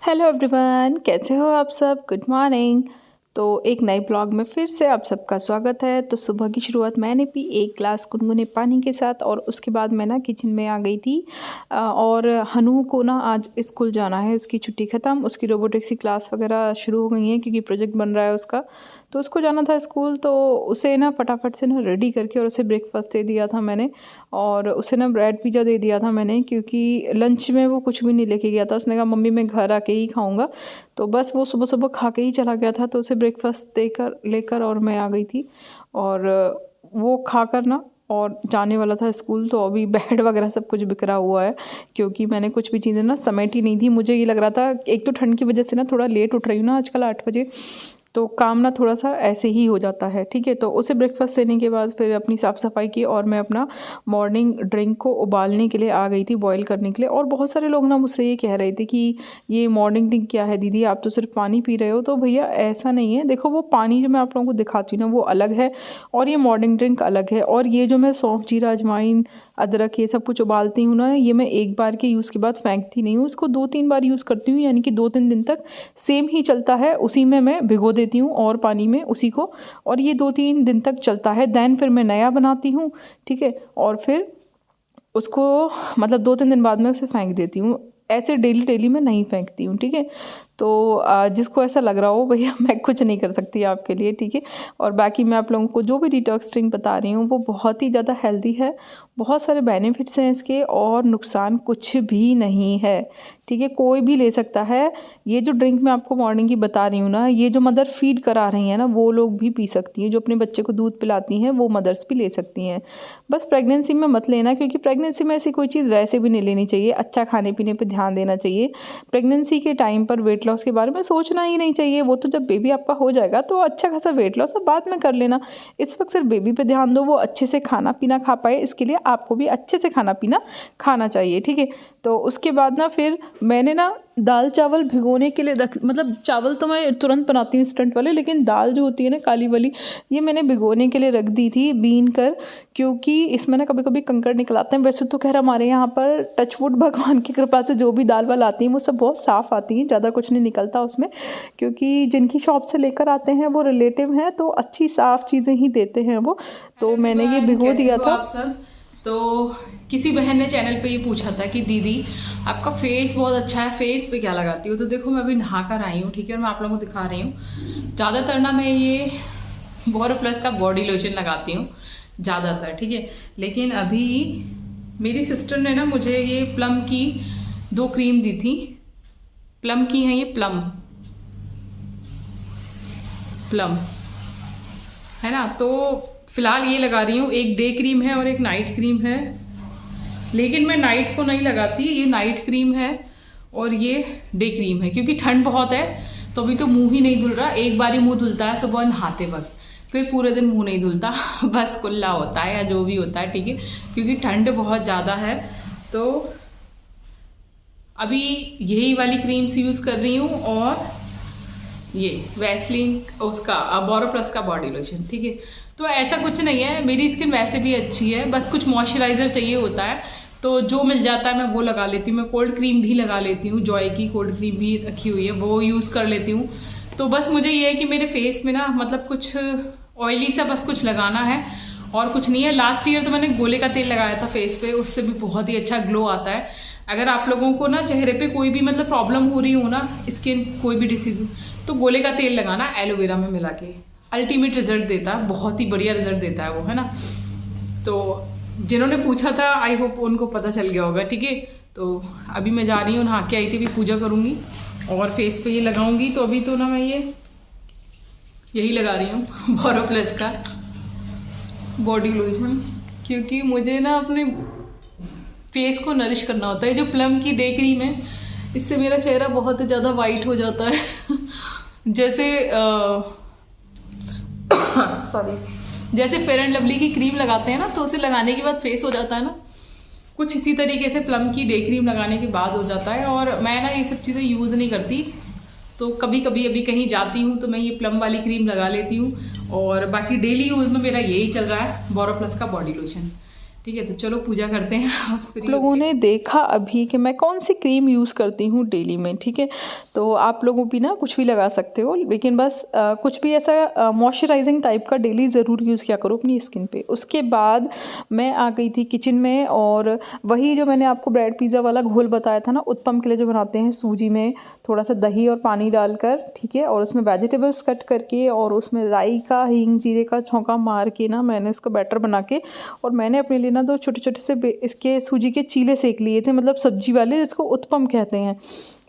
Hello everyone, कैसे हो आप सब। Good morning. तो एक नए ब्लॉग में फिर से आप सबका स्वागत है। तो सुबह की शुरुआत मैंने पी एक ग्लास गुनगुने पानी के साथ और उसके बाद मैं ना किचन में आ गई थी। और हनु को ना आज स्कूल जाना है, उसकी छुट्टी ख़त्म, उसकी रोबोटिक्स की क्लास वगैरह शुरू हो गई हैं क्योंकि प्रोजेक्ट बन रहा है उसका। तो उसको जाना था स्कूल, तो उसे ना फटाफट से ना रेडी करके और उसे ब्रेकफास्ट दे दिया था मैंने। और उसे ना ब्रेड पिज़्ज़ा दे दिया था मैंने क्योंकि लंच में वो कुछ भी नहीं लेके गया था। उसने कहा मम्मी मैं घर आके ही खाऊंगा। तो बस वो सुबह सुबह खा के ही चला गया था। तो उसे ब्रेकफास्ट देकर लेकर और मैं आ गई थी और वो खाकर ना और जाने वाला था स्कूल। तो अभी बेड वगैरह सब कुछ बिखरा हुआ है क्योंकि मैंने कुछ भी चीज़ें ना समेटी नहीं थी। मुझे ये लग रहा था एक तो ठंड की वजह से ना थोड़ा लेट उठ रही हूँ ना आजकल 8 बजे, तो काम ना थोड़ा सा ऐसे ही हो जाता है। ठीक है, तो उसे ब्रेकफास्ट देने के बाद फिर अपनी साफ़ सफाई की और मैं अपना मॉर्निंग ड्रिंक को उबालने के लिए आ गई थी, बॉईल करने के लिए। और बहुत सारे लोग ना मुझसे ये कह रहे थे कि ये मॉर्निंग ड्रिंक क्या है दीदी, आप तो सिर्फ पानी पी रहे हो। तो भैया ऐसा नहीं है, देखो वो पानी जो मैं आप लोगों को दिखाती हूँ ना वो अलग है और ये मॉर्निंग ड्रिंक अलग है। और ये जो मैं सौंफ जीरा अजवाइन अदरक ये सब कुछ उबालती हूँ ना, ये मैं एक बार के यूज़ के बाद फेंकती नहीं हूँ, इसको 2-3 बार यूज़ करती हूँ, यानी कि 2-3 दिन तक सेम ही चलता है। उसी में मैं भिगो देती हूँ और पानी में उसी को, और ये 2-3 दिन तक चलता है। दैन फिर मैं नया बनाती हूँ। ठीक है, और फिर उसको मतलब 2-3 दिन बाद में उसे फेंक देती हूँ। ऐसे डेली डेली मैं नहीं फेंकती हूँ। ठीक है, तो जिसको ऐसा लग रहा हो भैया मैं कुछ नहीं कर सकती आपके लिए। ठीक है, और बाकी मैं आप लोगों को जो भी डिटॉक्स ड्रिंक बता रही हूँ वो बहुत ही ज़्यादा हेल्दी है, बहुत सारे बेनिफिट्स हैं इसके और नुकसान कुछ भी नहीं है। ठीक है, कोई भी ले सकता है। ये जो ड्रिंक मैं आपको मॉर्निंग की बता रही हूँ ना, ये जो मदर फीड करा रही हैं ना वो लोग भी पी सकती हैं, जो अपने बच्चे को दूध पिलाती हैं वो मदर्स भी ले सकती हैं। बस प्रेगनेंसी में मत लेना, क्योंकि प्रेगनेंसी में ऐसी कोई चीज़ वैसे भी नहीं लेनी चाहिए। अच्छा खाने पीने पर ध्यान देना चाहिए। प्रेगनेंसी के टाइम पर वेट लॉस के बारे में सोचना ही नहीं चाहिए। वो तो जब बेबी आपका हो जाएगा तो अच्छा खासा वेट लॉस अब बाद में कर लेना। इस वक्त सिर्फ बेबी पे ध्यान दो, वो अच्छे से खाना पीना खा पाए, इसके लिए आपको भी अच्छे से खाना पीना खाना चाहिए। ठीक है, तो उसके बाद ना फिर मैंने ना दाल चावल भिगोने के लिए रख, मतलब चावल तो मैं तुरंत बनाती हूँ इंस्टेंट वाले, लेकिन दाल जो होती है ना काली वाली, ये मैंने भिगोने के लिए रख दी थी बीन कर, क्योंकि इसमें ना कभी कभी कंकड़ निकल आते हैं। वैसे तो खैर हमारे यहाँ पर टचवुड भगवान की कृपा से जो भी दाल वाल आती हैं वो सब बहुत साफ़ आती हैं, ज़्यादा कुछ नहीं निकलता उसमें, क्योंकि जिनकी शॉप से लेकर आते हैं वो रिलेटिव हैं तो अच्छी साफ़ चीज़ें ही देते हैं वो। तो मैंने ये भिगो दिया था। आप सब, तो किसी बहन ने चैनल पे ये पूछा था कि दीदी आपका फेस बहुत अच्छा है, फेस पे क्या लगाती हो। तो देखो मैं अभी नहा कर आई हूँ, ठीक है, और मैं आप लोगों को दिखा रही हूँ। ज़्यादातर ना मैं ये बोरोप्लस का बॉडी लोशन लगाती हूँ ज़्यादातर, ठीक है। लेकिन अभी मेरी सिस्टर ने ना मुझे ये प्लम की 2 क्रीम दी थी। प्लम की है ये, प्लम है ना। तो फिलहाल ये लगा रही हूँ, एक डे क्रीम है और एक नाइट क्रीम है। लेकिन मैं नाइट को नहीं लगाती, ये नाइट क्रीम है और ये डे क्रीम है, क्योंकि ठंड बहुत है तो अभी तो मुंह ही नहीं धुल रहा। एक बार ही मुंह धुलता है सुबह नहाते वक्त, फिर पूरे दिन मुंह नहीं धुलता बस कुल्ला होता है या जो भी होता है, ठीक है, क्योंकि ठंड बहुत ज़्यादा है। तो अभी यही वाली क्रीम्स यूज़ कर रही हूँ और ये वैसलीन उसका बोरोप्लस का बॉडी लोशन, ठीक है। तो ऐसा कुछ नहीं है, मेरी स्किन वैसे भी अच्छी है, बस कुछ मॉइस्चराइजर चाहिए होता है तो जो मिल जाता है मैं वो लगा लेती हूँ। मैं कोल्ड क्रीम भी लगा लेती हूँ, जॉय की कोल्ड क्रीम भी रखी हुई है, वो यूज़ कर लेती हूँ। तो बस मुझे ये है कि मेरे फेस में ना मतलब कुछ ऑयली सा बस कुछ लगाना है और कुछ नहीं है। लास्ट ईयर तो मैंने गोले का तेल लगाया था फेस पे, उससे भी बहुत ही अच्छा ग्लो आता है। अगर आप लोगों को ना चेहरे पे कोई भी मतलब प्रॉब्लम हो रही हो ना, स्किन कोई भी डिसीज, तो गोले का तेल लगाना एलोवेरा में मिला के, अल्टीमेट रिजल्ट देता है, बहुत ही बढ़िया रिजल्ट देता है वो, है ना। तो जिन्होंने पूछा था आई होप उनको पता चल गया होगा, ठीक है। तो अभी मैं जा रही हूँ, नहा के आई थी, अभी पूजा करूँगी और फेस पे ये लगाऊंगी। तो अभी तो ना मैं यही लगा रही हूँ बोरोप्लस का बॉडी लोशन, क्योंकि मुझे ना अपने फेस को नरिश करना होता है। जो प्लम की डे क्रीम है इससे मेरा चेहरा बहुत ज़्यादा वाइट हो जाता है जैसे सॉरी जैसे फेयर एंड लवली की क्रीम लगाते हैं ना, तो उसे लगाने के बाद फेस हो जाता है ना, कुछ इसी तरीके से प्लम की डे क्रीम लगाने के बाद हो जाता है। और मैं ना ये सब चीज़ें यूज़ नहीं करती, तो कभी कभी अभी कहीं जाती हूँ तो मैं ये प्लम वाली क्रीम लगा लेती हूँ। और बाकी डेली यूज़ में मेरा यही चल रहा है, बोरोप्लस का बॉडी लोशन। ठीक है, तो चलो पूजा करते हैं। आप लोगों ने देखा अभी कि मैं कौन सी क्रीम यूज़ करती हूँ डेली में, ठीक है। तो आप लोगों भी ना कुछ भी लगा सकते हो, लेकिन बस कुछ भी ऐसा मॉइस्चराइजिंग टाइप का डेली ज़रूर यूज़ किया करो अपनी स्किन पे। उसके बाद मैं आ गई थी किचन में, और वही जो मैंने आपको ब्रेड पिज़्ज़ा वाला घोल बताया था ना, उत्पम के लिए जो बनाते हैं, सूजी में थोड़ा सा दही और पानी डालकर, ठीक है, और उसमें वेजिटेबल्स कट करके और उसमें राई का, हींग, जीरे का छौंका मार के ना मैंने उसका बैटर बना के, और मैंने अपने लिए ना 2 छोटे-छोटे से इसके सूजी के चीले सेक लिए थे, मतलब सब्जी वाले, जिसको उत्पम कहते हैं,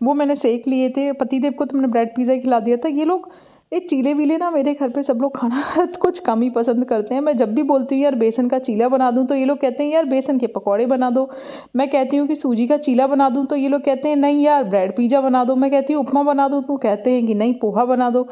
वो मैंने सेक लिए थे। पतिदेव को तो मैंने ब्रेड पिज़्ज़ा खिला दिया था। ये लोग ये चीले वीले ना मेरे घर पे सब लोग खाना कुछ कम ही पसंद करते हैं। मैं जब भी बोलती हूँ यार बेसन का चीला बना दूँ, तो ये लोग कहते हैं यार बेसन के पकौड़े बना दो। मैं कहती हूँ कि सूजी का चीला बना दूँ, तो ये लोग कहते हैं नहीं यार ब्रेड पिज़्ज़ा बना दो। मैं कहती हूँ उपमा बना दूँ, तो कहते हैं कि नहीं पोहा बना दो।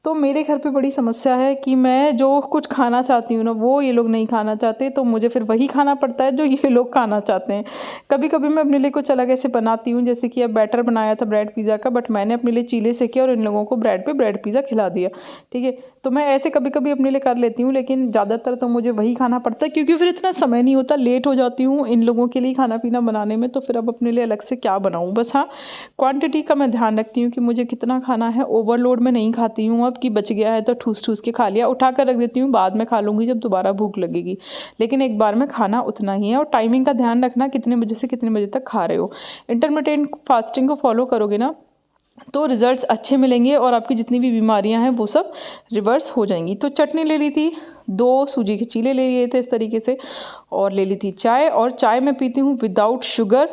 तो मेरे घर पे बड़ी समस्या है कि मैं जो कुछ खाना चाहती हूँ ना, वो ये लोग नहीं खाना चाहते, तो मुझे फिर वही खाना पड़ता है जो ये लोग खाना चाहते हैं। कभी कभी मैं अपने लिए कुछ अलग ऐसे बनाती हूँ, जैसे कि अब बैटर बनाया था ब्रेड पिज़्ज़ा का, बट मैंने अपने लिए चीले सेके और इन लोगों को ब्रेड पे ब्रेड पिज़्ज़ा खिला दिया, ठीक है। तो मैं ऐसे कभी कभी अपने लिए कर लेती हूँ, लेकिन ज़्यादातर तो मुझे वही खाना पड़ता है, क्योंकि फिर इतना समय नहीं होता, लेट हो जाती हूँ इन लोगों के लिए खाना पीना बनाने में, तो फिर अब अपने लिए अलग से क्या बनाऊँ। बस हाँ, क्वांटिटी का मैं ध्यान रखती हूँ कि मुझे कितना खाना है, ओवरलोड में नहीं खाती हूँ अब कि बच गया है तो ठूस ठूस के खा लिया, उठा कर रख देती हूँ, बाद में खा लूँगी जब दोबारा भूख लगेगी, लेकिन एक बार में खाना उतना ही है। और टाइमिंग का ध्यान रखना, कितने बजे से कितने बजे तक खा रहे हो। इंटरमिटेंट फास्टिंग को फॉलो करोगे ना, तो रिज़ल्ट्स अच्छे मिलेंगे और आपकी जितनी भी बीमारियां हैं वो सब रिवर्स हो जाएंगी। तो चटनी ले ली थी, 2 सूजी के चीले ले लिए थे इस तरीके से, और ले ली थी चाय। और चाय मैं पीती हूँ विदाउट शुगर।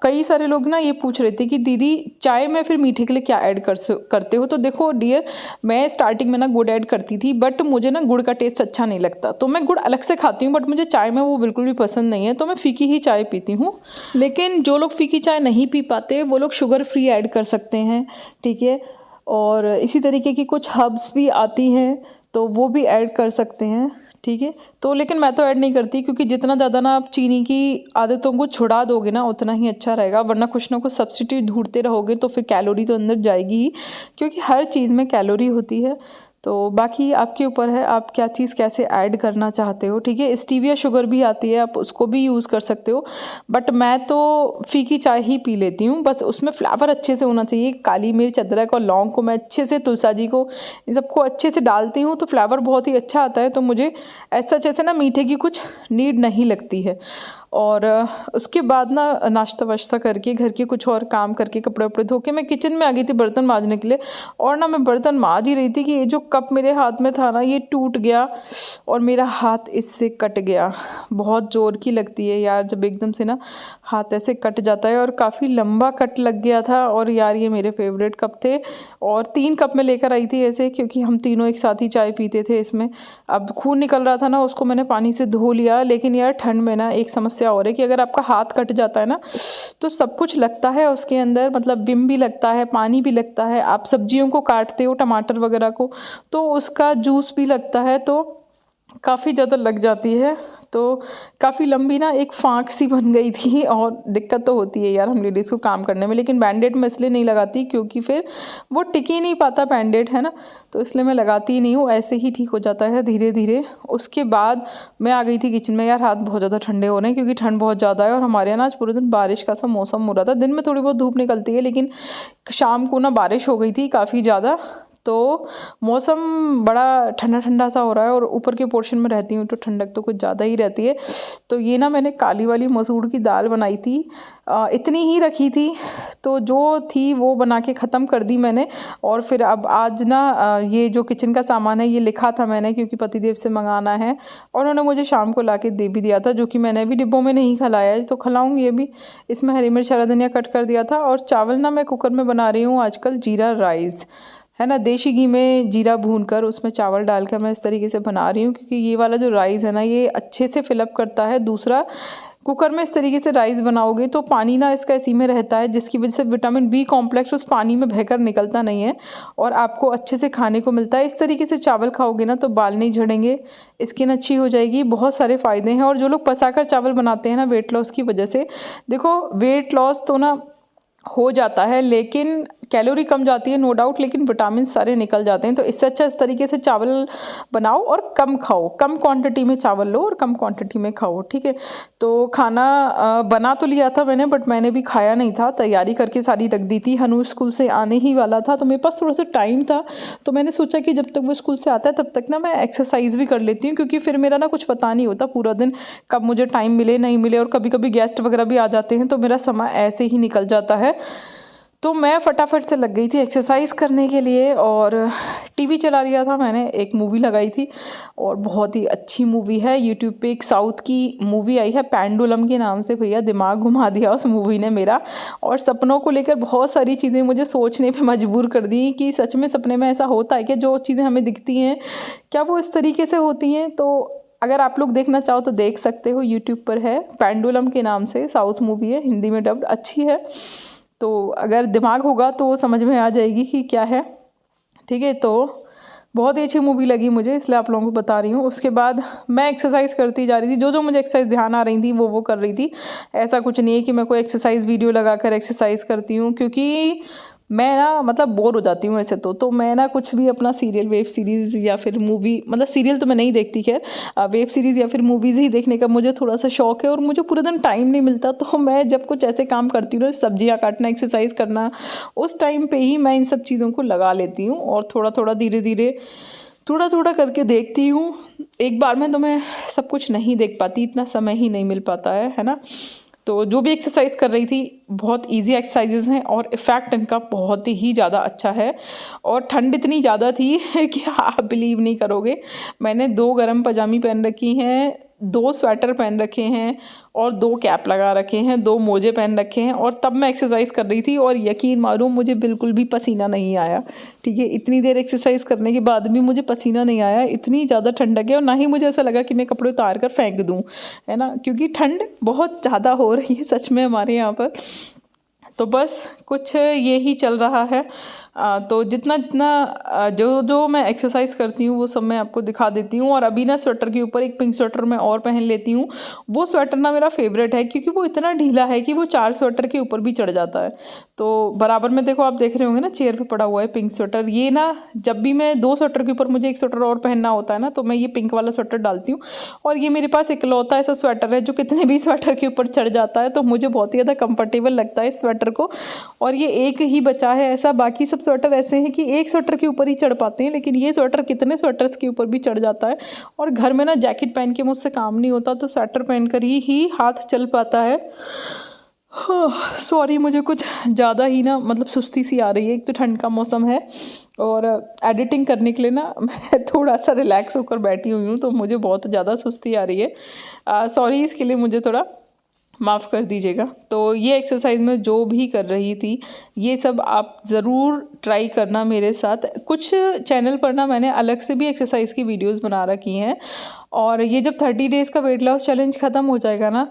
कई सारे लोग ना ये पूछ रहे थे कि दीदी चाय में फिर मीठे के लिए क्या ऐड करते हो। तो देखो डियर, मैं स्टार्टिंग में ना गुड़ ऐड करती थी, बट मुझे ना गुड़ का टेस्ट अच्छा नहीं लगता, तो मैं गुड़ अलग से खाती हूँ, बट मुझे चाय में वो बिल्कुल भी पसंद नहीं है, तो मैं फीकी ही चाय पीती हूँ। लेकिन जो लोग फीकी चाय नहीं पी पाते, वो लोग शुगर फ्री ऐड कर सकते हैं, ठीक है। और इसी तरीके की कुछ हर्ब्स भी आती हैं, तो वो भी ऐड कर सकते हैं, ठीक है। तो लेकिन मैं तो ऐड नहीं करती, क्योंकि जितना ज़्यादा ना आप चीनी की आदतों को छुड़ा दोगे ना, उतना ही अच्छा रहेगा, वरना कुछ ना कुछ सब्स्टिट्यूट ढूंढते रहोगे तो फिर कैलोरी तो अंदर जाएगी ही, क्योंकि हर चीज़ में कैलोरी होती है। तो बाकी आपके ऊपर है, आप क्या चीज़ कैसे ऐड करना चाहते हो, ठीक है। स्टीविया शुगर भी आती है, आप उसको भी यूज़ कर सकते हो, बट मैं तो फीकी चाय ही पी लेती हूँ। बस उसमें फ्लेवर अच्छे से होना चाहिए। काली मिर्च, अदरक और लौंग को मैं अच्छे से, तुलसा जी को, इन सबको अच्छे से डालती हूँ, तो फ्लेवर बहुत ही अच्छा आता है। तो मुझे ऐसा जैसे ना मीठे की कुछ नीड नहीं लगती है। और उसके बाद ना नाश्ता वाश्ता करके, घर के कुछ और काम करके, कपड़े वपड़े धो के मैं किचन में आ गई थी बर्तन मांजने के लिए। और ना मैं बर्तन मांज ही रही थी कि ये जो कप मेरे हाथ में था ना, ये टूट गया और मेरा हाथ इससे कट गया। बहुत ज़ोर की लगती है यार जब एकदम से ना हाथ ऐसे कट जाता है, और काफ़ी लंबा कट लग गया था। और यार ये मेरे फेवरेट कप थे, और 3 कप में लेकर आई थी ऐसे, क्योंकि हम तीनों एक साथ ही चाय पीते थे इसमें। अब खून निकल रहा था ना, उसको मैंने पानी से धो लिया। लेकिन यार ठंड में ना एक समस्या और है कि अगर आपका हाथ कट जाता है ना, तो सब कुछ लगता है उसके अंदर, मतलब विम भी लगता है, पानी भी लगता है। आप सब्जियों को काटते हो, टमाटर वगैरह को, तो उसका जूस भी लगता है, तो काफ़ी ज़्यादा लग जाती है। तो काफ़ी लंबी ना एक फाँक सी बन गई थी, और दिक्कत तो होती है यार हम लेडीज़ को काम करने में। लेकिन बैंडेड मैं इसलिए नहीं लगाती, क्योंकि फिर वो टिक ही नहीं पाता बैंडेड, है ना, तो इसलिए मैं लगाती ही नहीं हूँ, ऐसे ही ठीक हो जाता है धीरे धीरे। उसके बाद मैं आ गई थी किचन में। यार हाथ बहुत ज़्यादा ठंडे हो रहे हैं, क्योंकि ठंड बहुत ज़्यादा है, और हमारे यहाँ ना आज पूरे दिन बारिश का सा मौसम हो रहा था। दिन में थोड़ी बहुत धूप निकलती है, लेकिन शाम को ना बारिश हो गई थी काफ़ी ज़्यादा, तो मौसम बड़ा ठंडा ठंडा सा हो रहा है। और ऊपर के पोर्शन में रहती हूँ तो ठंडक तो कुछ ज़्यादा ही रहती है। तो ये ना मैंने काली वाली मसूर की दाल बनाई थी, इतनी ही रखी थी, तो जो थी वो बना के ख़त्म कर दी मैंने। और फिर अब आज ना ये जो किचन का सामान है, ये लिखा था मैंने, क्योंकि पतिदेव से मंगाना है, और उन्होंने मुझे शाम को ला के दे भी दिया था, जो कि मैंने अभी डिब्बों में नहीं खिलाया है, तो खिलाऊँगी ये भी। इसमें हरी मिर्च, हरा धनिया कट कर दिया था। और चावल ना मैं कुकर में बना रही हूँ आजकल, जीरा राइस, है ना, देसी घी में जीरा भूनकर उसमें चावल डालकर मैं इस तरीके से बना रही हूँ, क्योंकि ये वाला जो राइस है ना, ये अच्छे से फिलअप करता है। दूसरा, कुकर में इस तरीके से राइस बनाओगे तो पानी ना इसका इसी में रहता है, जिसकी वजह से विटामिन बी कॉम्प्लेक्स उस पानी में बहकर निकलता नहीं है, और आपको अच्छे से खाने को मिलता है। इस तरीके से चावल खाओगे ना तो बाल नहीं झड़ेंगे, स्किन अच्छी हो जाएगी, बहुत सारे फ़ायदे हैं। और जो लोग पसाकर चावल बनाते हैं ना वेट लॉस की वजह से, देखो वेट लॉस तो ना हो जाता है, लेकिन कैलोरी कम जाती है नो डाउट, लेकिन विटामिन सारे निकल जाते हैं। तो इससे अच्छा इस तरीके से चावल बनाओ और कम खाओ, कम क्वांटिटी में चावल लो और कम क्वांटिटी में खाओ, ठीक है। तो खाना बना तो लिया था मैंने, बट मैंने भी खाया नहीं था, तैयारी करके सारी रख दी थी। हनु स्कूल से आने ही वाला था, तो मेरे पास थोड़ा सा टाइम था, तो मैंने सोचा कि जब तक वो स्कूल से आता है तब तक ना मैं एक्सरसाइज भी कर लेती हूँ, क्योंकि फिर मेरा ना कुछ पता नहीं होता पूरा दिन कब मुझे टाइम मिले नहीं मिले, और कभी कभी गेस्ट वगैरह भी आ जाते हैं, तो मेरा समय ऐसे ही निकल जाता है। तो मैं फटाफट से लग गई थी एक्सरसाइज करने के लिए, और टीवी चला लिया था मैंने, एक मूवी लगाई थी, और बहुत ही अच्छी मूवी है। यूट्यूब पे एक साउथ की मूवी आई है पेंडुलम के नाम से, भैया दिमाग घुमा दिया उस मूवी ने मेरा, और सपनों को लेकर बहुत सारी चीज़ें मुझे सोचने पे मजबूर कर दी कि सच में सपने में ऐसा होता है कि जो चीज़ें हमें दिखती हैं क्या वो इस तरीके से होती हैं। तो अगर आप लोग देखना चाहो तो देख सकते हो, यूट्यूब पर है, पेंडुलम के नाम से, साउथ मूवी है, हिंदी में डब्ड, अच्छी है। तो अगर दिमाग होगा तो समझ में आ जाएगी कि क्या है, ठीक है। तो बहुत ही अच्छी मूवी लगी मुझे, इसलिए आप लोगों को बता रही हूँ। उसके बाद मैं एक्सरसाइज करती जा रही थी, जो जो मुझे एक्सरसाइज ध्यान आ रही थी वो कर रही थी। ऐसा कुछ नहीं है कि मैं कोई एक्सरसाइज वीडियो लगा कर एक्सरसाइज करती हूँ, क्योंकि मैं ना मतलब बोर हो जाती हूँ ऐसे। तो मैं ना कुछ भी अपना सीरियल, वेब सीरीज़ या फिर मूवी, मतलब सीरियल तो मैं नहीं देखती, खैर वेब सीरीज़ या फिर मूवीज़ ही देखने का मुझे थोड़ा सा शौक है, और मुझे पूरा दिन टाइम नहीं मिलता। तो मैं जब कुछ ऐसे काम करती हूँ ना, सब्जियाँ काटना, एक्सरसाइज करना, उस टाइम पे ही मैं इन सब चीज़ों को लगा लेती हूँ, और थोड़ा थोड़ा धीरे धीरे थोड़ा थोड़ा करके देखती हूँ। एक बार में तो मैं सब कुछ नहीं देख पाती, इतना समय ही नहीं मिल पाता है ना। तो जो भी एक्सरसाइज कर रही थी, बहुत इजी एक्सरसाइजेज हैं, और इफ़ेक्ट इनका बहुत ही ज़्यादा अच्छा है। और ठंड इतनी ज़्यादा थी कि आप बिलीव नहीं करोगे, मैंने 2 गर्म पजामी पहन रखी हैं, 2 स्वेटर पहन रखे हैं, और 2 कैप लगा रखे हैं, 2 मोजे पहन रखे हैं, और तब मैं एक्सरसाइज कर रही थी। और यकीन मानो मुझे बिल्कुल भी पसीना नहीं आया, ठीक है। इतनी देर एक्सरसाइज करने के बाद भी मुझे पसीना नहीं आया, इतनी ज़्यादा ठंडक है। और ना ही मुझे ऐसा लगा कि मैं कपड़े उतार कर फेंक दूँ, है ना, क्योंकि ठंड बहुत ज़्यादा हो रही है सच में हमारे यहाँ पर। तो बस कुछ ये ही चल रहा है। तो जितना जितना जो जो मैं एक्सरसाइज करती हूँ वो सब मैं आपको दिखा देती हूँ। और अभी ना स्वेटर के ऊपर एक पिंक स्वेटर मैं और पहन लेती हूँ। वो स्वेटर ना मेरा फेवरेट है, क्योंकि वो इतना ढीला है कि वो 4 स्वेटर के ऊपर भी चढ़ जाता है। तो बराबर में देखो, आप देख रहे होंगे ना, चेयर पे पड़ा हुआ है पिंक स्वेटर। ये ना जब भी मैं 2 स्वेटर के ऊपर मुझे एक स्वेटर और पहनना होता है ना, तो मैं ये पिंक वाला स्वेटर डालती हूँ। और ये मेरे पास इकलौता ऐसा स्वेटर है जो कितने भी स्वेटर के ऊपर चढ़ जाता है, तो मुझे बहुत ही ज़्यादा कंफर्टेबल लगता है इस स्वेटर को। और ये एक ही बचा है ऐसा, बाकी सब स्वेटर ऐसे हैं कि एक स्वेटर के ऊपर ही चढ़ पाते हैं, लेकिन ये स्वेटर कितने स्वेटर्स के ऊपर भी चढ़ जाता है। और घर में ना जैकेट पहन के मुझसे काम नहीं होता, तो स्वेटर पहनकर ही हाथ चल पाता है। सॉरी, मुझे कुछ ज़्यादा ही ना मतलब सुस्ती सी आ रही है। एक तो ठंड का मौसम है, और एडिटिंग करने के लिए ना मैं थोड़ा सा रिलैक्स होकर बैठी हुई हूँ, तो मुझे बहुत ज़्यादा सुस्ती आ रही है। सॉरी, इसके लिए मुझे थोड़ा माफ़ कर दीजिएगा। तो ये एक्सरसाइज में जो भी कर रही थी, ये सब आप ज़रूर ट्राई करना मेरे साथ। कुछ चैनल पर ना मैंने अलग से भी एक्सरसाइज की वीडियोस बना रखी हैं, और ये जब 30 डेज़ का वेट लॉस चैलेंज ख़त्म हो जाएगा ना,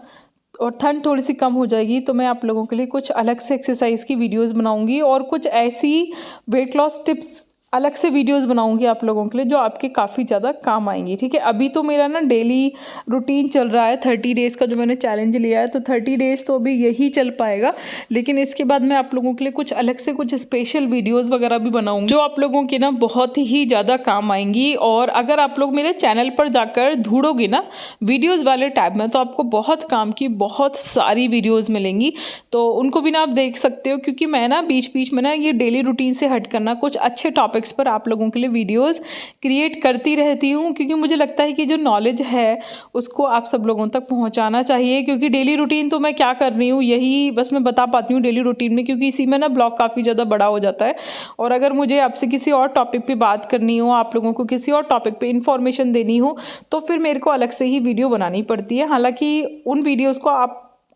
और ठंड थोड़ी सी कम हो जाएगी, तो मैं आप लोगों के लिए कुछ अलग से एक्सरसाइज की वीडियोस बनाऊंगी, और कुछ ऐसी वेट लॉस टिप्स अलग से वीडियोस बनाऊंगी आप लोगों के लिए, जो आपके काफ़ी ज़्यादा काम आएंगी, ठीक है। अभी तो मेरा ना डेली रूटीन चल रहा है 30 डेज़ का, जो मैंने चैलेंज लिया है, तो 30 डेज़ तो अभी यही चल पाएगा। लेकिन इसके बाद मैं आप लोगों के लिए कुछ अलग से कुछ स्पेशल वीडियोज़ वगैरह भी बनाऊँगी, जो आप लोगों के ना बहुत ही ज़्यादा काम आएंगी। और अगर आप लोग मेरे चैनल पर जाकर ढूंढोगे ना वीडियोज़ वाले टैब में, तो आपको बहुत काम की बहुत सारी वीडियोज़ मिलेंगी, तो उनको भी ना आप देख सकते हो। क्योंकि मैं ना बीच बीच में ना ये डेली रूटीन से हट करना कुछ अच्छे टॉपिक्स पर आप लोगों के लिए वीडियोस क्रिएट करती रहती हूँ, क्योंकि मुझे लगता है कि जो नॉलेज है उसको आप सब लोगों तक पहुँचाना चाहिए। क्योंकि डेली रूटीन तो मैं क्या कर रही हूँ यही बस मैं बता पाती हूँ डेली रूटीन में, क्योंकि इसी में ना ब्लॉग काफ़ी ज़्यादा बड़ा हो जाता है। और अगर मुझे आपसे किसी और टॉपिक पे बात करनी हो, आप लोगों को किसी और टॉपिक पे इन्फॉर्मेशन देनी हो, तो फिर मेरे को अलग से ही वीडियो बनानी पड़ती है। हालांकि उन वीडियोज़ को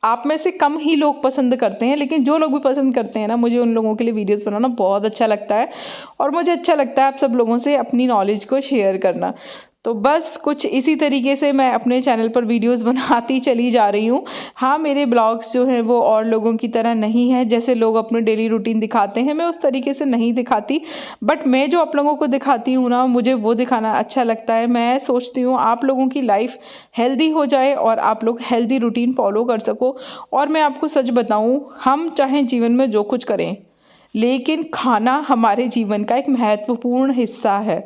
आप में से कम ही लोग पसंद करते हैं, लेकिन जो लोग भी पसंद करते हैं ना, मुझे उन लोगों के लिए वीडियोस बनाना बहुत अच्छा लगता है। और मुझे अच्छा लगता है आप सब लोगों से अपनी नॉलेज को शेयर करना। तो बस कुछ इसी तरीके से मैं अपने चैनल पर वीडियोस बनाती चली जा रही हूँ। हाँ, मेरे ब्लॉग्स जो हैं वो और लोगों की तरह नहीं है, जैसे लोग अपने डेली रूटीन दिखाते हैं, मैं उस तरीके से नहीं दिखाती। बट मैं जो आप लोगों को दिखाती हूँ ना, मुझे वो दिखाना अच्छा लगता है। मैं सोचती हूँ आप लोगों की लाइफ हेल्दी हो जाए और आप लोग हेल्दी रूटीन फॉलो कर सको। और मैं आपको सच बताऊँ, हम चाहे जीवन में जो कुछ करें, लेकिन खाना हमारे जीवन का एक महत्वपूर्ण हिस्सा है।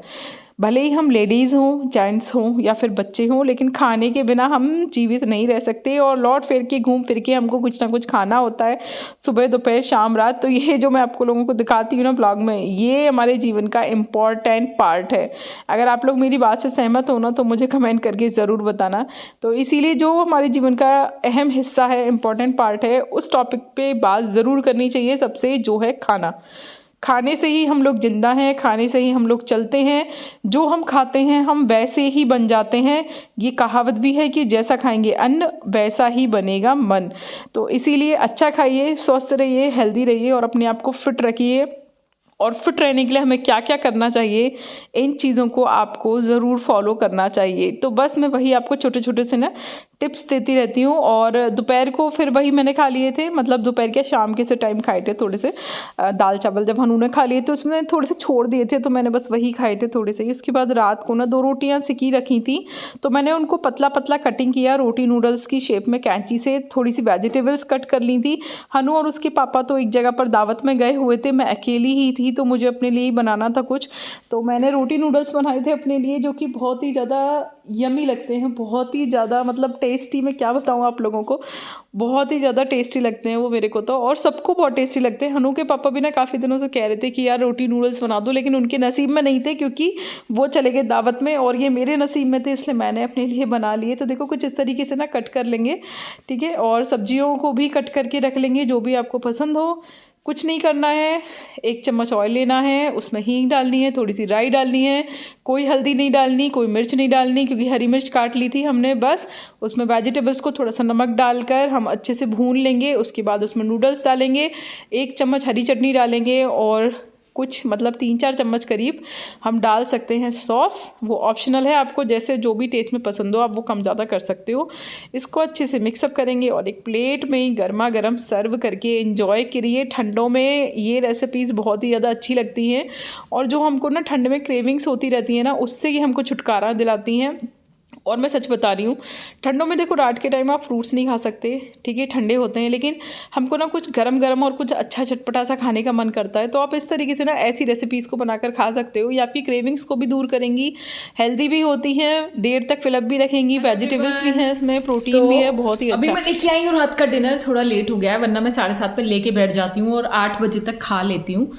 भले ही हम लेडीज़ हों, जेंट्स हों या फिर बच्चे हों, लेकिन खाने के बिना हम जीवित नहीं रह सकते और लौट फिर के घूम फिर के हमको कुछ ना कुछ खाना होता है, सुबह दोपहर शाम रात। तो ये जो मैं आपको लोगों को दिखाती हूँ ना ब्लॉग में, ये हमारे जीवन का इम्पॉर्टेंट पार्ट है। अगर आप लोग मेरी बात से सहमत हो ना तो मुझे कमेंट करके ज़रूर बताना। तो इसीलिए जो हमारे जीवन का अहम हिस्सा है, इम्पॉर्टेंट पार्ट है, उस टॉपिक पे बात ज़रूर करनी चाहिए सबसे, जो है खाना। खाने से ही हम लोग जिंदा हैं, खाने से ही हम लोग चलते हैं। जो हम खाते हैं हम वैसे ही बन जाते हैं। ये कहावत भी है कि जैसा खाएंगे अन्न वैसा ही बनेगा मन। तो इसीलिए अच्छा खाइए, स्वस्थ रहिए, हेल्दी रहिए और अपने आप को फिट रखिए। और फिट रहने के लिए हमें क्या क्या करना चाहिए, इन चीज़ों को आपको ज़रूर फॉलो करना चाहिए। तो बस मैं वही आपको छोटे छोटे से ना टिप्स देती रहती हूँ। और दोपहर को फिर वही मैंने खा लिए थे, मतलब दोपहर के शाम के से टाइम खाए थे थोड़े से दाल चावल। जब हनू ने खा लिए तो उसमें थोड़े से छोड़ दिए थे, तो मैंने बस वही खाए थे थोड़े से ही। उसके बाद रात को ना 2 रोटियाँ सिकी रखी थी, तो मैंने उनको पतला पतला कटिंग किया रोटी नूडल्स की शेप में कैंची से। थोड़ी सी वेजिटेबल्स कट कर ली थी। हनू और उसके पापा तो एक जगह पर दावत में गए हुए थे, मैं अकेली ही थी, तो मुझे अपने लिए ही बनाना था कुछ। तो मैंने रोटी नूडल्स बनाए थे अपने लिए, जो कि बहुत ही ज़्यादा यमी लगते हैं, बहुत ही ज़्यादा मतलब टेस्टी। मैं क्या बताऊँ आप लोगों को, बहुत ही ज़्यादा टेस्टी लगते हैं वो मेरे को तो, और सबको बहुत टेस्टी लगते हैं। हनू के पापा भी ना काफ़ी दिनों से कह रहे थे कि यार रोटी नूडल्स बना दो, लेकिन उनके नसीब में नहीं थे क्योंकि वो चले गए दावत में, और ये मेरे नसीब में थे, इसलिए मैंने अपने लिए बना लिए। तो देखो कुछ इस तरीके से ना कट कर लेंगे, ठीक है। और सब्जियों को भी कट करके रख लेंगे, जो भी आपको पसंद हो। कुछ नहीं करना है, 1 चम्मच ऑयल लेना है, उसमें हींग डालनी है, थोड़ी सी राई डालनी है, कोई हल्दी नहीं डालनी, कोई मिर्च नहीं डालनी क्योंकि हरी मिर्च काट ली थी हमने। बस उसमें वेजिटेबल्स को थोड़ा सा नमक डालकर हम अच्छे से भून लेंगे। उसके बाद उसमें नूडल्स डालेंगे, 1 चम्मच हरी चटनी डालेंगे, और कुछ मतलब 3-4 चम्मच करीब हम डाल सकते हैं सॉस। वो ऑप्शनल है, आपको जैसे जो भी टेस्ट में पसंद हो आप वो कम ज़्यादा कर सकते हो। इसको अच्छे से मिक्सअप करेंगे और एक प्लेट में गर्मा गर्म सर्व करके एंजॉय करिए। ठंडों में ये रेसिपीज़ बहुत ही ज़्यादा अच्छी लगती हैं, और जो हमको ना ठंड में क्रेविंग्स होती रहती है ना, उससे ही हमको छुटकारा दिलाती हैं। और मैं सच बता रही हूँ, ठंडों में देखो रात के टाइम आप फ्रूट्स नहीं खा सकते, ठीक है, ठंडे होते हैं, लेकिन हमको ना कुछ गरम गरम और कुछ अच्छा चटपटा सा खाने का मन करता है। तो आप इस तरीके से ना ऐसी रेसिपीज़ को बनाकर खा सकते हो। ये आपकी क्रेविंग्स को भी दूर करेंगी, हेल्दी भी होती हैं, देर तक फिलअप भी रखेंगी, वेजिटेबल्स भी हैं इसमें, प्रोटीन भी है, बहुत ही अच्छा। अभी मैं लेके आई हूँ, रात का डिनर थोड़ा लेट हो गया है, वरना मैं 7:30 पे लेके बैठ जाती हूँ और 8 बजे तक खा लेती हूँ।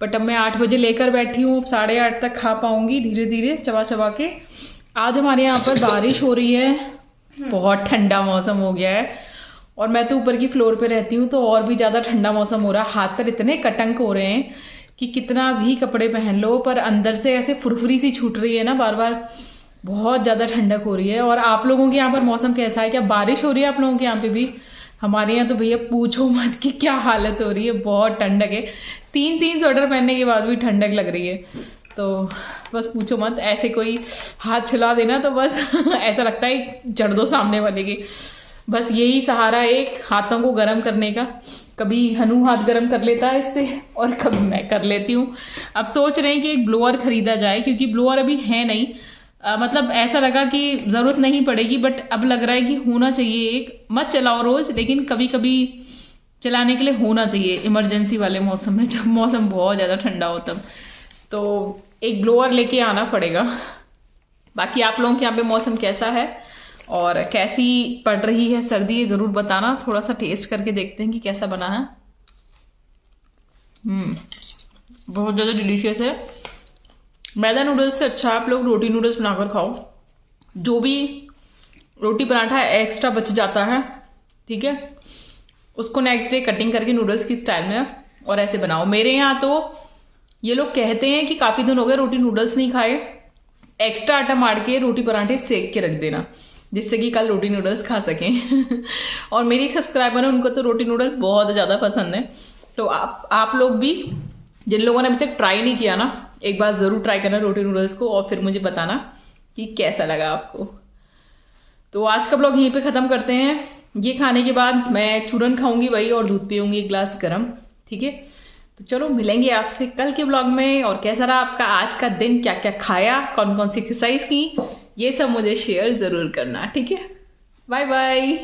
बट अब मैं 8 बजे लेकर बैठी हूँ, 8:30 तक खा पाऊंगी धीरे धीरे चबा चबा के। आज हमारे यहाँ पर बारिश हो रही है, बहुत ठंडा मौसम हो गया है, और मैं तो ऊपर की फ्लोर पे रहती हूँ तो और भी ज़्यादा ठंडा मौसम हो रहा है। हाथ पर इतने कटंक हो रहे हैं कि कितना भी कपड़े पहन लो पर अंदर से ऐसे फुरफुरी सी छूट रही है ना बार बार, बहुत ज़्यादा ठंडक हो रही है। और आप लोगों के यहाँ पर मौसम कैसा है, क्या बारिश हो रही है आप लोगों के यहाँ पे भी? हमारे यहाँ तो भैया पूछो मत कि क्या हालत हो रही है, बहुत ठंडक है। 3 स्वेटर पहनने के बाद भी ठंडक लग रही है, तो बस पूछो मत। ऐसे कोई हाथ छिला देना तो बस ऐसा लगता है जड़ दो सामने वाले के। बस यही सहारा है एक हाथों को गर्म करने का। कभी हनू हाथ गर्म कर लेता है इससे और कभी मैं कर लेती हूँ। अब सोच रहे हैं कि एक ब्लोअर खरीदा जाए, क्योंकि ब्लोअर अभी है नहीं। मतलब ऐसा लगा कि ज़रूरत नहीं पड़ेगी, बट अब लग रहा है कि होना चाहिए एक। मत चलाओ रोज़, लेकिन कभी कभी चलाने के लिए होना चाहिए, इमरजेंसी वाले मौसम में, जब मौसम बहुत ज़्यादा ठंडा हो तब। तो एक ब्लोअर लेके आना पड़ेगा। बाकी आप लोगों के यहाँ पे मौसम कैसा है और कैसी पड़ रही है सर्दी, ज़रूर बताना। थोड़ा सा टेस्ट करके देखते हैं कि कैसा बना है। बहुत ज़्यादा डिलीशियस है। मैदा नूडल्स से अच्छा आप लोग रोटी नूडल्स बनाकर खाओ। जो भी रोटी पराठा एक्स्ट्रा बच जाता है, ठीक है, उसको नेक्स्ट डे कटिंग करके नूडल्स की स्टाइल में और ऐसे बनाओ। मेरे यहाँ तो ये लोग कहते हैं कि काफ़ी दिन हो गए रोटी नूडल्स नहीं खाए, एक्स्ट्रा आटा मार के रोटी पराठे सेक के रख देना, जिससे कि कल रोटी नूडल्स खा सकें। और मेरी एक सब्सक्राइबर है, उनको तो रोटी नूडल्स बहुत ज़्यादा पसंद है। तो आप लोग भी, जिन लोगों ने अभी तक ट्राई नहीं किया ना, एक बार ज़रूर ट्राई करना रोटी नूडल्स को, और फिर मुझे बताना कि कैसा लगा आपको। तो आज का ब्लॉग यहीं पे ख़त्म करते हैं। ये खाने के बाद मैं चूरन खाऊंगी वही, और दूध पीऊंगी 1 गिलास गर्म, ठीक है। तो चलो मिलेंगे आपसे कल के ब्लॉग में। और कैसा रहा आपका आज का दिन, क्या क्या खाया, कौन कौन सी एक्सरसाइज की, ये सब मुझे शेयर ज़रूर करना, ठीक है। Bye bye.